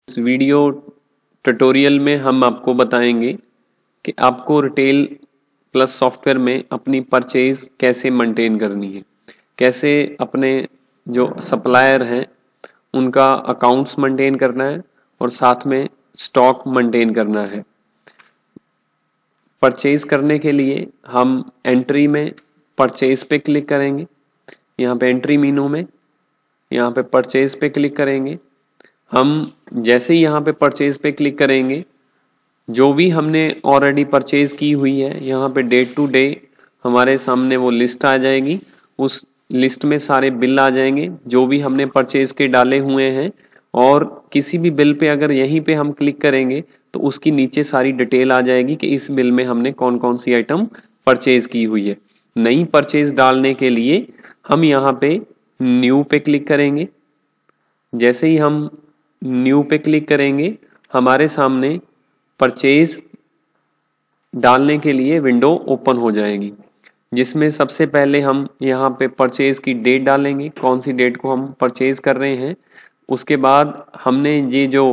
इस video tutorial में हम आपको बताएंगे कि आपको रिटेल प्लस सॉफ्टवेयर में अपनी परचेज कैसे मेंटेन करनी है, कैसे अपने जो सप्लायर हैं उनका अकाउंट्स मेंटेन करना है और साथ में स्टॉक मेंटेन करना है। परचेज करने के लिए हम एंट्री में परचेज पे क्लिक करेंगे, यहाँ पे एंट्री मीनू में यहाँ पे परचेज पे क्लिक करेंगे। हम जैसे ही यहाँ पे परचेज पे क्लिक करेंगे, जो भी हमने ऑलरेडी परचेज की हुई है यहाँ पे डे टू डे हमारे सामने वो लिस्ट आ जाएगी। उस लिस्ट में सारे बिल आ जाएंगे जो भी हमने परचेज के डाले हुए हैं, और किसी भी बिल पे अगर यहीं पे हम क्लिक करेंगे तो उसकी नीचे सारी डिटेल आ जाएगी कि इस बिल में हमने कौन कौन सी आइटम परचेज की हुई है। नई परचेज डालने के लिए हम यहाँ पे न्यू पे क्लिक करेंगे। जैसे ही हम न्यू पे क्लिक करेंगे हमारे सामने परचेज डालने के लिए विंडो ओपन हो जाएगी, जिसमें सबसे पहले हम यहाँ पे परचेज की डेट डालेंगे, कौन सी डेट को हम परचेज कर रहे हैं। उसके बाद हमने ये जो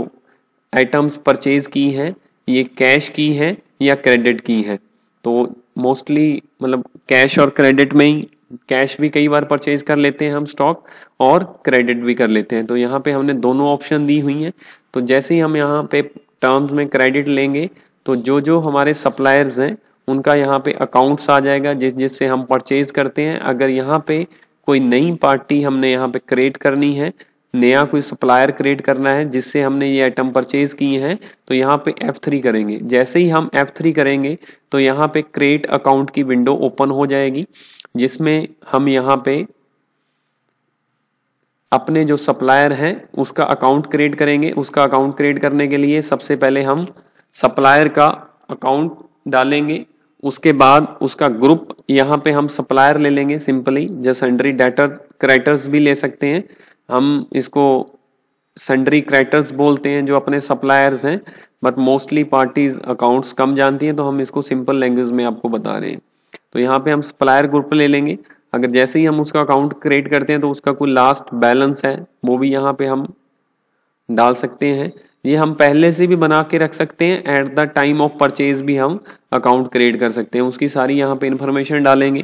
आइटम्स परचेज की हैं ये कैश की हैं या क्रेडिट की हैं। तो मोस्टली मतलब कैश और क्रेडिट में ही, कैश भी कई बार परचेज कर लेते हैं हम स्टॉक और क्रेडिट भी कर लेते हैं। तो यहाँ पे हमने दोनों ऑप्शन दी हुई हैं। तो जैसे ही हम यहाँ पे टर्म्स में क्रेडिट लेंगे तो जो जो हमारे सप्लायर्स हैं उनका यहाँ पे अकाउंट्स आ जाएगा जिससे हम परचेज करते हैं। अगर यहाँ पे कोई नई पार्टी हमने यहाँ पे क्रिएट करनी है, नया कोई सप्लायर क्रिएट करना है जिससे हमने ये आइटम परचेज की हैं, तो यहाँ पे F3 करेंगे। जैसे ही हम F3 करेंगे तो यहाँ पे क्रिएट अकाउंट की विंडो ओपन हो जाएगी, जिसमें हम यहाँ पे अपने जो सप्लायर हैं उसका अकाउंट क्रिएट करेंगे। उसका अकाउंट क्रिएट करने के लिए सबसे पहले हम सप्लायर का अकाउंट डालेंगे, उसके बाद उसका ग्रुप यहाँ पे हम सप्लायर ले लेंगे सिंपली, जो सन्ड्री डेटर्स क्रेडिटर्स भी ले सकते हैं। हम इसको सन्ड्री क्रेडिटर्स बोलते हैं जो अपने सप्लायर्स हैं, बट मोस्टली पार्टीज अकाउंट्स कम जानती हैं तो हम इसको सिंपल लैंग्वेज में आपको बता रहे हैं। तो यहाँ पे हम सप्लायर ग्रुप ले लेंगे। अगर जैसे ही हम उसका अकाउंट क्रिएट करते हैं तो उसका कोई लास्ट बैलेंस है वो भी यहाँ पे हम डाल सकते हैं। ये हम पहले से भी बना के रख सकते हैं, at the time of purchase भी हम अकाउंट क्रिएट कर सकते हैं। उसकी सारी यहाँ पे इंफॉर्मेशन डालेंगे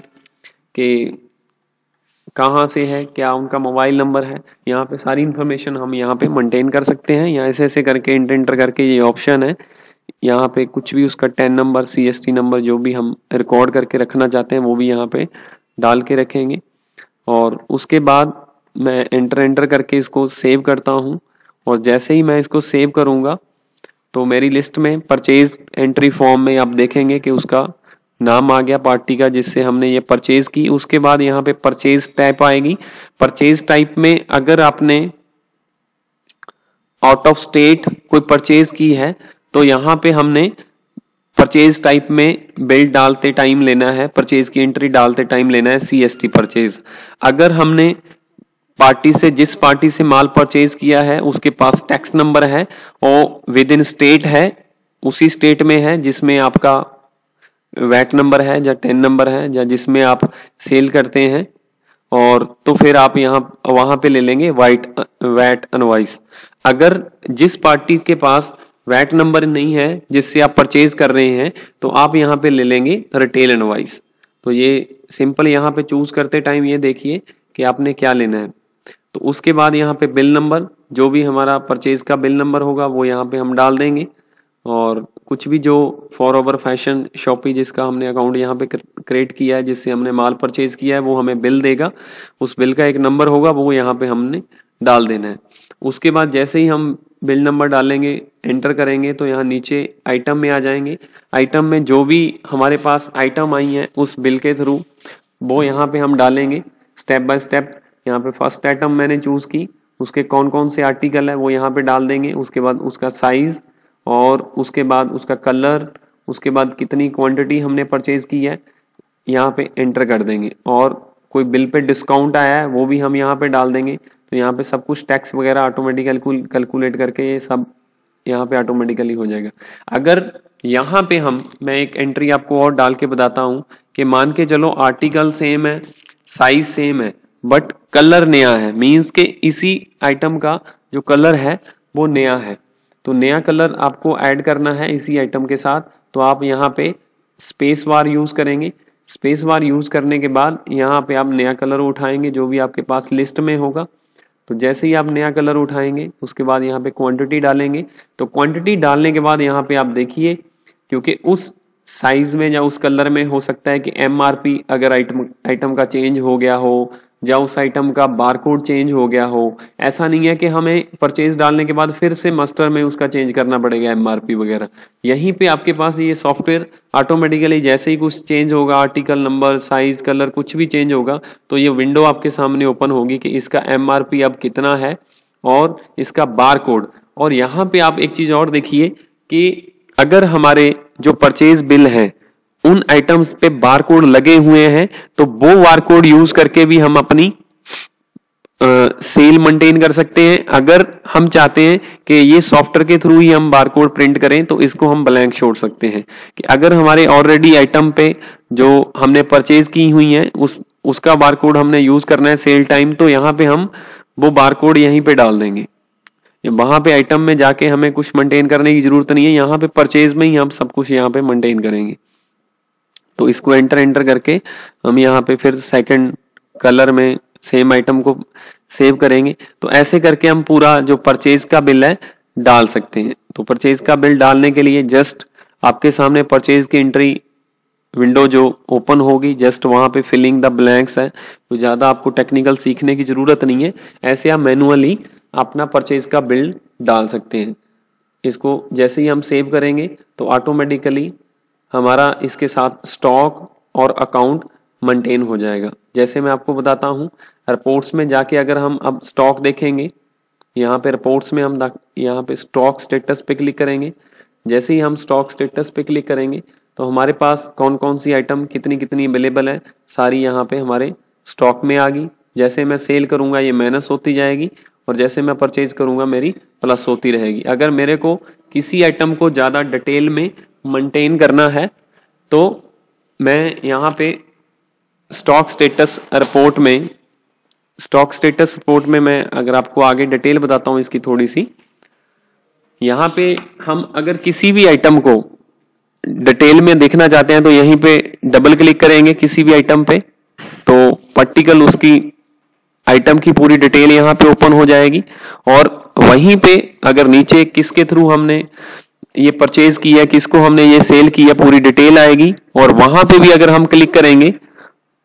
कि कहाँ से है, क्या उनका मोबाइल नंबर है, यहाँ पे सारी इंफॉर्मेशन हम यहाँ पे मेंटेन कर सकते हैं। यहाँ ऐसे ऐसे करके एंटर करके ये ऑप्शन है, यहाँ पे कुछ भी उसका 10 नंबर CST नंबर जो भी हम रिकॉर्ड करके रखना चाहते हैं वो भी यहाँ पे डाल के रखेंगे। और उसके बाद मैं एंटर करके इसको सेव करता हूँ, और जैसे ही मैं इसको सेव करूँगा तो मेरी लिस्ट में परचेज एंट्री फॉर्म में आप देखेंगे कि उसका नाम आ गया पार्टी का जिससे हमने ये परचेज की। उसके बाद यहाँ पे परचेज टाइप आएगी। परचेज टाइप में अगर आपने आउट ऑफ स्टेट कोई परचेज की है तो यहाँ पे हमने परचेज टाइप में बिल डालते टाइम लेना है, परचेज की एंट्री डालते टाइम लेना है CST परचेज। अगर हमने पार्टी से, जिस पार्टी से माल परचेज किया है उसके पास टैक्स नंबर है और विद इन स्टेट है, उसी स्टेट में है जिसमें आपका वैट नंबर है या 10 नंबर है या जिसमें आप सेल करते हैं, और तो फिर आप यहाँ वहां पे ले लेंगे वैट इनवॉइस। अगर जिस पार्टी के पास वैट नंबर नहीं है जिससे आप परचेज कर रहे हैं तो आप यहाँ पे ले लेंगे रिटेल इनवॉइस। तो ये सिंपल यहाँ पे चूज करते टाइम ये देखिए कि आपने क्या लेना है। तो उसके बाद यहाँ पे बिल नंबर, जो भी हमारा परचेज का बिल नंबर होगा वो यहाँ पे हम डाल देंगे, और कुछ भी जो फॉरएवर फैशन शॉपी जिसका हमने अकाउंट यहाँ पे क्रिएट किया है जिससे हमने माल परचेज किया है वो हमें बिल देगा, उस बिल का एक नंबर होगा वो यहाँ पे हमने डाल देना है। उसके बाद जैसे ही हम बिल नंबर डालेंगे, एंटर करेंगे तो यहाँ नीचे आइटम में आ जाएंगे। आइटम में जो भी हमारे पास आइटम आई है उस बिल के थ्रू वो यहाँ पे हम डालेंगे स्टेप बाय स्टेप। यहाँ पे फर्स्ट आइटम मैंने चूज की, उसके कौन कौन से आर्टिकल है वो यहाँ पे डाल देंगे। उसके बाद उसका साइज, और उसके बाद उसका कलर, उसके बाद कितनी क्वांटिटी हमने परचेज की है यहाँ पे एंटर कर देंगे। और कोई बिल पे डिस्काउंट आया है वो भी हम यहाँ पे डाल देंगे। तो यहाँ पे सब कुछ टैक्स वगैरह ऑटोमेटिकली कैलकुलेट करके ये सब यहाँ पे ऑटोमेटिकली हो जाएगा। अगर यहाँ पे मैं एक एंट्री आपको और डाल के बताता हूँ कि मान के चलो आर्टिकल सेम है, साइज सेम है, बट कलर नया है, मीन्स के इसी आइटम का जो कलर है वो नया है, तो नया कलर आपको ऐड करना है इसी आइटम के साथ, तो आप यहाँ पे स्पेस बार यूज करेंगे। स्पेस बार यूज करने के बाद यहाँ पे आप नया कलर उठाएंगे जो भी आपके पास लिस्ट में होगा। तो जैसे ही आप नया कलर उठाएंगे उसके बाद यहाँ पे क्वांटिटी डालेंगे। तो क्वांटिटी डालने के बाद यहाँ पे आप देखिए, क्योंकि उस साइज में या उस कलर में हो सकता है कि MRP अगर आइटम का चेंज हो गया हो या उस आइटम का बारकोड चेंज हो गया हो। ऐसा नहीं है कि हमें परचेज डालने के बाद फिर से मास्टर में उसका चेंज करना पड़ेगा MRP वगैरह। यहीं पे आपके पास ये सॉफ्टवेयर ऑटोमेटिकली जैसे ही कुछ चेंज होगा, आर्टिकल नंबर, साइज, कलर कुछ भी चेंज होगा, तो ये विंडो आपके सामने ओपन होगी कि इसका MRP अब कितना है और इसका बारकोड। और यहाँ पे आप एक चीज और देखिए कि अगर हमारे जो परचेज बिल है उन आइटम्स पे बारकोड लगे हुए हैं तो वो बारकोड यूज करके भी हम अपनी सेल मेंटेन कर सकते हैं। अगर हम चाहते हैं कि ये सॉफ्टवेयर के थ्रू ही हम बारकोड प्रिंट करें तो इसको हम ब्लैंक छोड़ सकते हैं कि अगर हमारे ऑलरेडी आइटम पे जो हमने परचेज की हुई है उसका बारकोड हमने यूज करना है सेल टाइम, तो यहाँ पे हम वो बारकोड यहीं पे डाल देंगे। वहां पे आइटम में जाके हमें कुछ मेंटेन करने की जरूरत नहीं है, यहाँ पे परचेज में ही हम सब कुछ यहाँ पे मेंटेन करेंगे। तो इसको एंटर करके हम यहाँ पे फिर सेकंड कलर में सेम आइटम को सेव करेंगे। तो ऐसे करके हम पूरा जो परचेज का बिल है डाल सकते हैं। तो परचेज का बिल डालने के लिए जस्ट आपके सामने परचेज की एंट्री विंडो जो ओपन होगी, जस्ट वहां पे फिलिंग द ब्लैंक्स है। तो ज्यादा आपको टेक्निकल सीखने की जरूरत नहीं है, ऐसे आप मैनुअली अपना परचेज का बिल डाल सकते हैं। इसको जैसे ही हम सेव करेंगे तो ऑटोमेटिकली हमारा इसके साथ स्टॉक और अकाउंट मेंटेन हो जाएगा। जैसे मैं आपको बताता हूँ, रिपोर्ट्स में जाके अगर हम अब स्टॉक देखेंगे, यहाँ पे रिपोर्ट्स में हम यहाँ पे स्टॉक स्टेटस पे क्लिक करेंगे। जैसे ही हम स्टॉक स्टेटस पे क्लिक करेंगे तो हमारे पास कौन कौन सी आइटम कितनी कितनी अवेलेबल है सारी यहाँ पे हमारे स्टॉक में आ गई। जैसे मैं सेल करूंगा ये माइनस होती जाएगी और जैसे मैं परचेज करूंगा मेरी प्लस होती रहेगी। अगर मेरे को किसी आइटम को ज्यादा डिटेल में मेंटेन करना है तो मैं यहाँ पे स्टॉक स्टेटस रिपोर्ट में मैं अगर आपको आगे डिटेल बताता हूँ इसकी थोड़ी सी, यहाँ पे हम अगर किसी भी आइटम को डिटेल में देखना चाहते हैं तो यहीं पे डबल क्लिक करेंगे किसी भी आइटम पे, तो पर्टिकुलर उसकी आइटम की पूरी डिटेल यहाँ पे ओपन हो जाएगी। और वहीं पे अगर नीचे किसके थ्रू हमने ये परचेज किया, किसको हमने ये सेल किया, पूरी डिटेल आएगी। और वहां पे भी अगर हम क्लिक करेंगे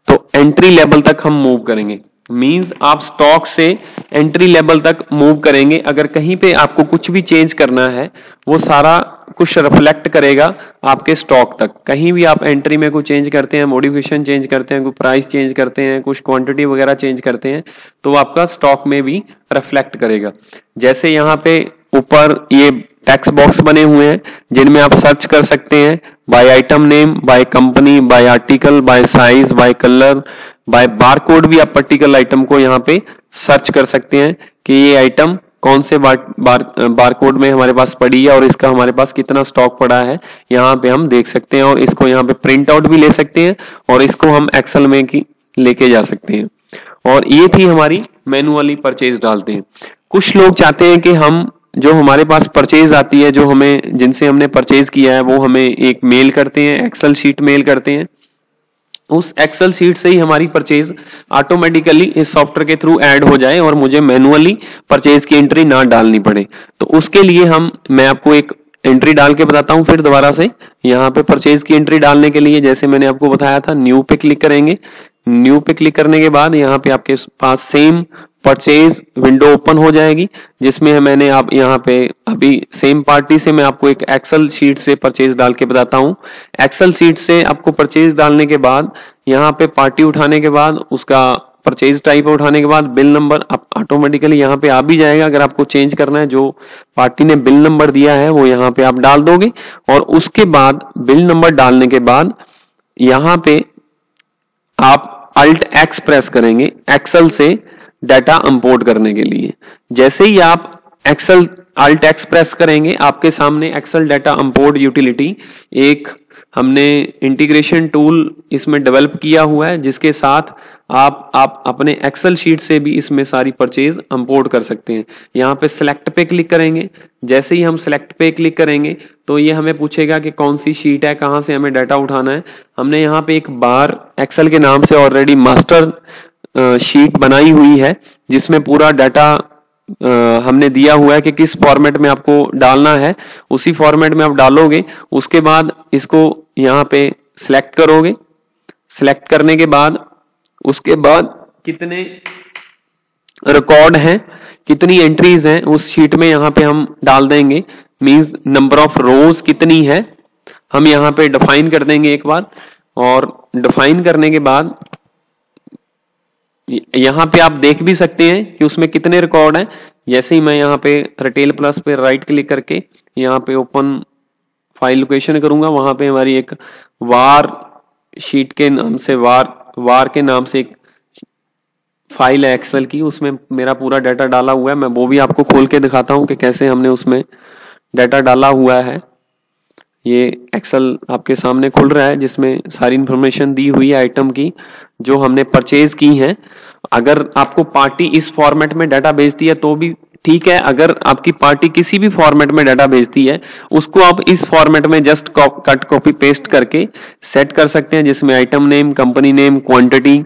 तो एंट्री लेवल तक हम मूव करेंगे। मींस आप स्टॉक से एंट्री लेवल तक मूव करेंगे। अगर कहीं पे आपको कुछ भी चेंज करना है वो सारा कुछ रिफ्लेक्ट करेगा आपके स्टॉक तक। कहीं भी आप एंट्री में कुछ चेंज करते हैं, मॉडिफिकेशन चेंज करते हैं, कुछ प्राइस चेंज करते हैं, कुछ क्वांटिटी वगैरह चेंज करते हैं तो आपका स्टॉक में भी रिफ्लेक्ट करेगा। जैसे यहाँ पे ऊपर ये टेक्स्ट बॉक्स बने हुए हैं जिनमें आप सर्च कर सकते हैं by item name, by company, by article, by size, by colour, by barcode भी आप पर्टिकुलर आइटम को यहाँ पे सर्च कर सकते हैं कि ये आइटम कौन से बारकोड में हमारे पास पड़ी है और इसका हमारे पास कितना स्टॉक पड़ा है यहाँ पे हम देख सकते हैं। और इसको यहाँ पे प्रिंट आउट भी ले सकते हैं और इसको हम एक्सेल में लेके जा सकते हैं। और ये थी हमारी मैनुअली परचेज डालते हैं। कुछ लोग चाहते हैं कि हम जो हमारे पास परचेज आती है, जो हमें जिनसे हमने परचेज किया है वो हमें एक मेल करते हैं, एक्सेल शीट मेल करते हैं। उस एक्सेल शीट से ही हमारी परचेज ऑटोमेटिकली इस सॉफ्टवेयर के थ्रू ऐड हो जाए और मुझे मैनुअली परचेज की एंट्री ना डालनी पड़े। तो उसके लिए मैं आपको एक एंट्री डाल के बताता हूं फिर दोबारा से। यहाँ पे परचेज की एंट्री डालने के लिए जैसे मैंने आपको बताया था, न्यू पे क्लिक करेंगे। न्यू पे क्लिक करने के बाद यहाँ पे आपके पास सेम परचेज विंडो ओपन हो जाएगी जिसमें मैंने आप यहाँ पे अभी सेम पार्टी से मैं आपको एक एक्सेल शीट से परचेज डाल के बताता हूँ। एक्सेल शीट से आपको परचेज डालने के बाद यहाँ पे पार्टी उठाने के बाद उसका परचेज टाइप उठाने के बाद बिल नंबर ऑटोमेटिकली यहाँ पे आ भी जाएगा। अगर आपको चेंज करना है, जो पार्टी ने बिल नंबर दिया है वो यहाँ पे आप डाल दोगे। और उसके बाद बिल नंबर डालने के बाद यहाँ पे आप Alt X प्रेस करेंगे एक्सेल से डाटा इंपोर्ट करने के लिए। जैसे ही आप एक्सेल Alt X प्रेस करेंगे आपके सामने एक्सेल डाटा इंपोर्ट यूटिलिटी एक हमने इंटीग्रेशन टूल इसमें डेवलप किया हुआ है, जिसके साथ आप अपने एक्सेल शीट से भी इसमें सारी परचेज इंपोर्ट कर सकते हैं। यहाँ पे सिलेक्ट पे क्लिक करेंगे। जैसे ही हम सिलेक्ट पे क्लिक करेंगे तो ये हमें पूछेगा कि कौन सी शीट है, कहाँ से हमें डाटा उठाना है। हमने यहाँ पे एक बार एक्सेल के नाम से ऑलरेडी मास्टर शीट बनाई हुई है, जिसमें पूरा डाटा हमने दिया हुआ है कि किस फॉर्मेट में आपको डालना है, उसी फॉर्मेट में आप डालोगे। उसके बाद इसको यहाँ पे सिलेक्ट करोगे। सिलेक्ट करने के बाद उसके बाद कितने रिकॉर्ड हैं, कितनी एंट्रीज हैं उस शीट में यहाँ पे हम डाल देंगे। मींस नंबर ऑफ रोज कितनी है हम यहाँ पे डिफाइन कर देंगे एक बार। और डिफाइन करने के बाद यहाँ पे आप देख भी सकते हैं कि उसमें कितने रिकॉर्ड हैं। जैसे ही मैं यहाँ पे रिटेल प्लस पे राइट क्लिक करके यहाँ पे ओपन फाइल लोकेशन करूंगा, वहां पे हमारी एक वार शीट के नाम से वार के नाम से एक फाइल है एक्सेल की, उसमें मेरा पूरा डाटा डाला हुआ है। मैं वो भी आपको खोल के दिखाता हूँ कि कैसे हमने उसमें डाटा डाला हुआ है। ये एक्सेल आपके सामने खुल रहा है, जिसमें सारी इंफॉर्मेशन दी हुई है आइटम की जो हमने परचेज की है। अगर आपको पार्टी इस फॉर्मेट में डाटा भेजती है तो भी ठीक है। अगर आपकी पार्टी किसी भी फॉर्मेट में डाटा भेजती है, उसको आप इस फॉर्मेट में जस्ट कट कॉपी पेस्ट करके सेट कर सकते हैं, जिसमें item name, company name, quantity,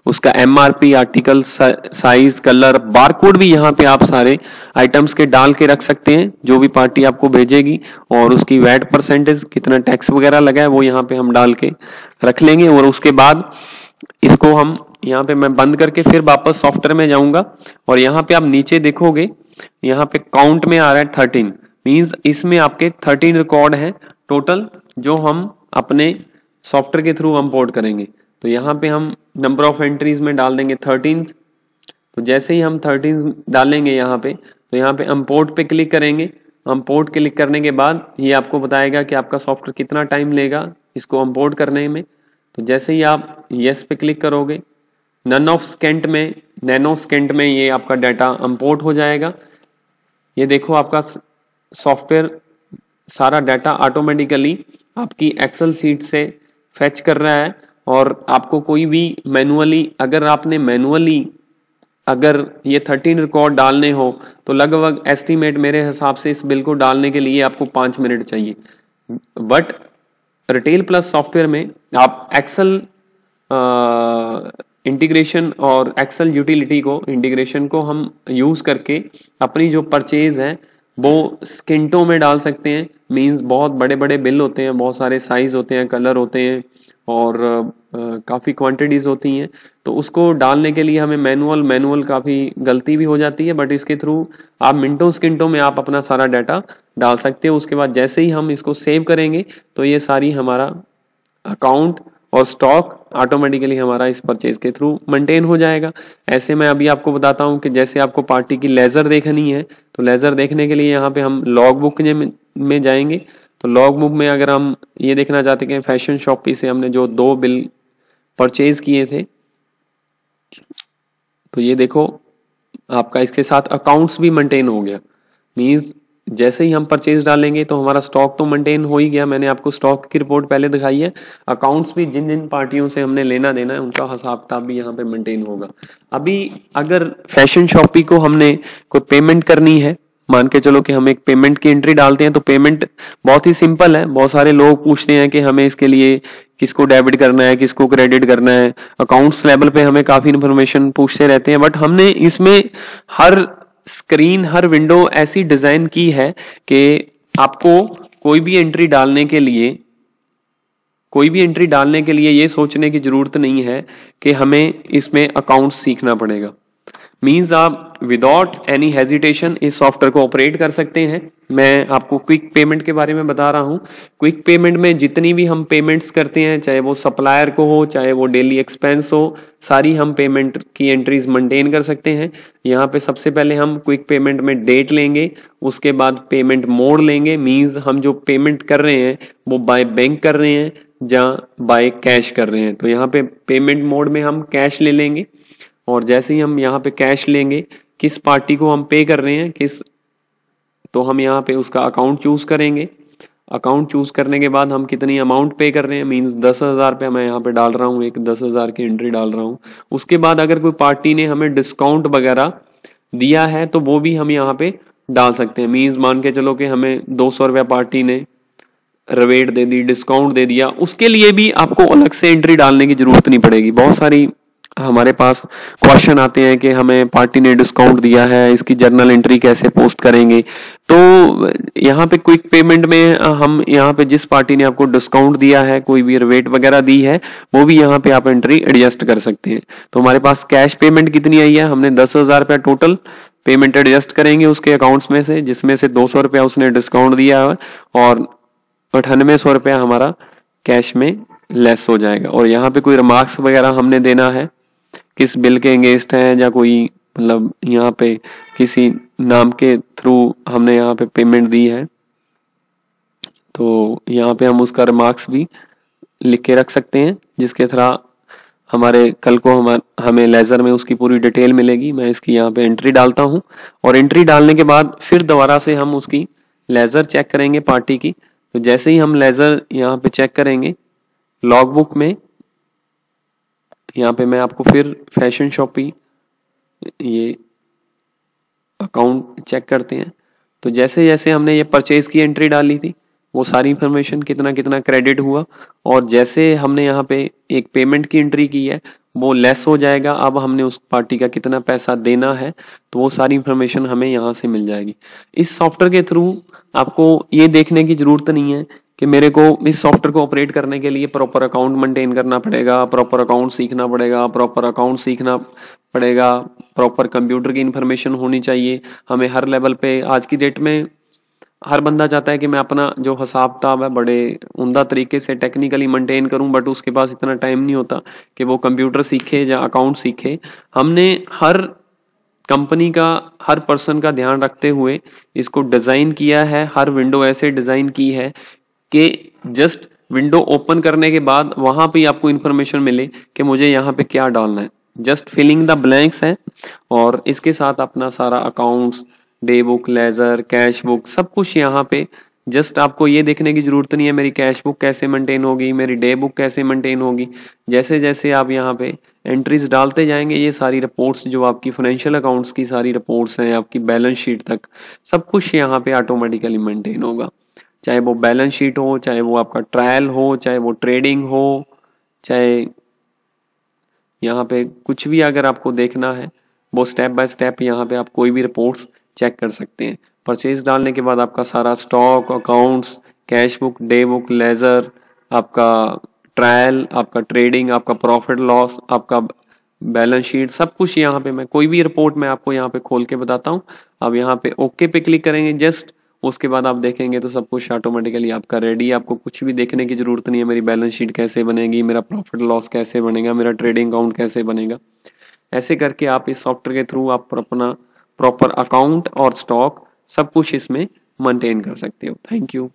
उसका MRP, article size, colour, barcode भी यहाँ पे आप सारे आइटम्स के डाल के रख सकते हैं जो भी पार्टी आपको भेजेगी। और उसकी वैट परसेंटेज, कितना टैक्स वगैरह लगा है, वो यहाँ पे हम डाल के रख लेंगे। और उसके बाद इसको हम यहाँ पे मैं बंद करके फिर वापस सॉफ्टवेयर में जाऊंगा। और यहाँ पे आप नीचे देखोगे, यहाँ पे काउंट में आ रहा है 13। मींस इसमें आपके 13 रिकॉर्ड हैं टोटल, जो हम अपने सॉफ्टवेयर के थ्रू इंपोर्ट करेंगे। तो यहाँ पे हम नंबर ऑफ एंट्रीज में डाल देंगे 13। तो जैसे ही हम 13 डालेंगे यहाँ पे, तो यहाँ पे इंपोर्ट पे क्लिक करेंगे। इंपोर्ट क्लिक करने के बाद ये आपको बताएगा कि आपका सॉफ्टवेयर कितना टाइम लेगा इसको इंपोर्ट करने में। तो जैसे ही आप यस पे क्लिक करोगे, नैनो सेकेंड में ये आपका डाटा इंपोर्ट हो जाएगा। ये देखो आपका सॉफ्टवेयर सारा डाटा ऑटोमेटिकली आपकी एक्सेल शीट से फेच कर रहा है। और आपको कोई भी मैनुअली, अगर ये 13 रिकॉर्ड डालने हो तो लगभग एस्टिमेट मेरे हिसाब से इस बिल को डालने के लिए आपको 5 मिनट चाहिए। बट रिटेल प्लस सॉफ्टवेयर में आप एक्सेल इंटीग्रेशन और एक्सेल यूटिलिटी को, इंटीग्रेशन को हम यूज करके अपनी जो परचेज है वो स्किंटों में डाल सकते हैं। मींस बहुत बड़े बड़े बिल होते हैं, बहुत सारे साइज होते हैं, कलर होते हैं और काफ़ी क्वांटिटीज़ होती हैं। तो उसको डालने के लिए हमें मैनुअल काफ़ी गलती भी हो जाती है। बट इसके थ्रू आप मिनटों सेकंडों में आप अपना सारा डाटा डाल सकते हो। उसके बाद जैसे ही हम इसको सेव करेंगे तो ये सारी हमारा अकाउंट और स्टॉक ऑटोमेटिकली हमारा इस परचेज के थ्रू मेंटेन हो जाएगा। ऐसे मैं अभी आपको बताता हूँ कि जैसे आपको पार्टी की लेजर देखनी है, तो लेजर देखने के लिए यहाँ पे हम लॉग बुक में जाएंगे। तो लॉग बुक में अगर हम ये देखना चाहते हैं फैशन शॉपी से हमने जो 2 बिल परचेज किए थे, तो ये देखो आपका इसके साथ अकाउंट्स भी मेंटेन हो गया। मींस जैसे ही हम परचेज डालेंगे तो हमारा स्टॉक तो मेंटेन हो ही गया। मैंने आपको स्टॉक की रिपोर्ट पहले दिखाई है। अकाउंट्स भी जिन जिन पार्टियों से हमने लेना देना है उनका हिसाब किताब भी यहाँ पे मेंटेन होगा। अभी अगर फैशन शॉपी को हमने कोई पेमेंट करनी है, मान के चलो कि हम एक पेमेंट की एंट्री डालते हैं, तो पेमेंट बहुत ही सिंपल है। बहुत सारे लोग पूछते हैं कि हमें इसके लिए किसको डेबिट करना है, किसको क्रेडिट करना है। अकाउंट्स लेवल पे हमें काफी इंफॉर्मेशन पूछते रहते हैं। बट हमने इसमें हर स्क्रीन, हर विंडो ऐसी डिजाइन की है कि आपको कोई भी एंट्री डालने के लिए ये सोचने की जरूरत नहीं है कि हमें इसमें अकाउंट्स सीखना पड़ेगा। मींस आप विदाउट एनी हेजिटेशन इस सॉफ्टवेयर को ऑपरेट कर सकते हैं। मैं आपको क्विक पेमेंट के बारे में बता रहा हूं। क्विक पेमेंट में जितनी भी हम पेमेंट्स करते हैं, चाहे वो सप्लायर को हो, चाहे वो डेली एक्सपेंस हो, सारी हम पेमेंट की एंट्रीज मेंटेन कर सकते हैं। यहाँ पे सबसे पहले हम क्विक पेमेंट में डेट लेंगे, उसके बाद पेमेंट मोड लेंगे। मींस हम जो पेमेंट कर रहे हैं वो बाय बैंक कर रहे हैं या बाय कैश कर रहे हैं। तो यहाँ पे पेमेंट मोड में हम कैश ले लेंगे। और जैसे ही हम यहाँ पे कैश लेंगे, किस पार्टी को हम पे कर रहे हैं, तो हम यहाँ पे उसका अकाउंट चूज करेंगे। अकाउंट चूज करने के बाद हम कितनी अमाउंट पे कर रहे हैं, मींस 10,000 पे मैं यहाँ पे डाल रहा हूँ, एक 10,000 की एंट्री डाल रहा हूँ। उसके बाद अगर कोई पार्टी ने हमें डिस्काउंट वगैरह दिया है तो वो भी हम यहाँ पे डाल सकते हैं। मींस मान के चलो कि हमें 200 रुपया पार्टी ने रिबेट दे दी, डिस्काउंट दे दिया, उसके लिए भी आपको अलग से एंट्री डालने की जरूरत नहीं पड़ेगी। बहुत सारी हमारे पास क्वेश्चन आते हैं कि हमें पार्टी ने डिस्काउंट दिया है, इसकी जर्नल एंट्री कैसे पोस्ट करेंगे। तो यहाँ पे क्विक पेमेंट में हम यहाँ पे जिस पार्टी ने आपको डिस्काउंट दिया है, कोई भी रिबेट वगैरह दी है, वो भी यहाँ पे आप एंट्री एडजस्ट कर सकते हैं। तो हमारे पास कैश पेमेंट कितनी आई है, हमने 10,000 रुपया टोटल पेमेंट एडजस्ट करेंगे उसके अकाउंट्स में से, जिसमें से 200 रुपया उसने डिस्काउंट दिया है और 9800 रुपया हमारा कैश में लेस हो जाएगा। और यहाँ पे कोई रिमार्क्स वगैरह हमने देना है, किस बिल के अगेंस्ट है, या कोई मतलब यहाँ पे किसी नाम के थ्रू हमने यहाँ पे पेमेंट दी है, तो यहाँ पे हम उसका रिमार्क्स भी लिख के रख सकते हैं, जिसके थ्रू हमारे कल को हमें लेजर में उसकी पूरी डिटेल मिलेगी। मैं इसकी यहाँ पे एंट्री डालता हूँ और एंट्री डालने के बाद फिर दोबारा से हम उसकी लेजर चेक करेंगे पार्टी की। तो जैसे ही हम लेजर यहाँ पे चेक करेंगे लॉग बुक में, यहाँ पे मैं आपको फिर फैशन शॉपी ये अकाउंट चेक करते हैं। तो जैसे जैसे हमने ये परचेज की एंट्री डाली थी वो सारी इंफॉर्मेशन कितना कितना क्रेडिट हुआ, और जैसे हमने यहाँ पे एक पेमेंट की एंट्री की है वो लेस हो जाएगा। अब हमने उस पार्टी का कितना पैसा देना है तो वो सारी इंफॉर्मेशन हमें यहाँ से मिल जाएगी। इस सॉफ्टवेयर के थ्रू आपको ये देखने की जरूरत नहीं है कि मेरे को इस सॉफ्टवेयर को ऑपरेट करने के लिए प्रॉपर अकाउंट मेंटेन करना पड़ेगा, प्रॉपर अकाउंट सीखना पड़ेगा, प्रॉपर कंप्यूटर की इंफॉर्मेशन होनी चाहिए हमें हर लेवल पे। आज की डेट में हर बंदा चाहता है कि मैं अपना जो हिसाब किताब है बड़े उम्दा तरीके से टेक्निकली मेंटेन करूं, बट उसके पास इतना टाइम नहीं होता कि वो कंप्यूटर सीखे या अकाउंट सीखे। हमने हर कंपनी का, हर पर्सन का ध्यान रखते हुए इसको डिजाइन किया है। हर विंडो ऐसे डिजाइन की है कि जस्ट विंडो ओपन करने के बाद वहां पे आपको इंफॉर्मेशन मिले कि मुझे यहाँ पे क्या डालना है, जस्ट फिलिंग द ब्लैंक्स है। और इसके साथ अपना सारा accounts, day book, ledger, cash book, सब कुछ यहाँ पे। जस्ट आपको ये देखने की जरूरत नहीं है मेरी कैश बुक कैसे मेंटेन होगी, मेरी डे बुक कैसे मेंटेन होगी। जैसे जैसे आप यहाँ पे एंट्रीज डालते जाएंगे ये सारी रिपोर्ट्स जो आपकी फाइनेंशियल अकाउंट्स की सारी रिपोर्ट्स हैं, आपकी बैलेंस शीट तक सब कुछ यहाँ पे ऑटोमेटिकली मेंटेन होगा। चाहे वो बैलेंस शीट हो, चाहे वो आपका ट्रायल हो, चाहे वो ट्रेडिंग हो, चाहे यहाँ पे कुछ भी अगर आपको देखना है वो स्टेप बाय स्टेप यहाँ पे आप कोई भी रिपोर्ट्स चेक कर सकते हैं। परचेज डालने के बाद आपका सारा stock, accounts, cash book, day book, ledger, आपका ट्रायल, आपका ट्रेडिंग, आपका प्रॉफिट लॉस, आपका बैलेंस शीट, सब कुछ यहाँ पे मैं कोई भी रिपोर्ट मैं आपको यहाँ पे खोल के बताता हूँ। अब यहाँ पे ओके पे क्लिक करेंगे जस्ट, उसके बाद आप देखेंगे तो सब कुछ ऑटोमेटिकली आपका रेडी है। आपको कुछ भी देखने की जरूरत नहीं है, मेरी बैलेंस शीट कैसे बनेगी, मेरा प्रॉफिट लॉस कैसे बनेगा, मेरा ट्रेडिंग अकाउंट कैसे बनेगा। ऐसे करके आप इस सॉफ्टवेयर के थ्रू आप अपना प्रॉपर अकाउंट और स्टॉक सब कुछ इसमें मेंटेन कर सकते हो। Thank you.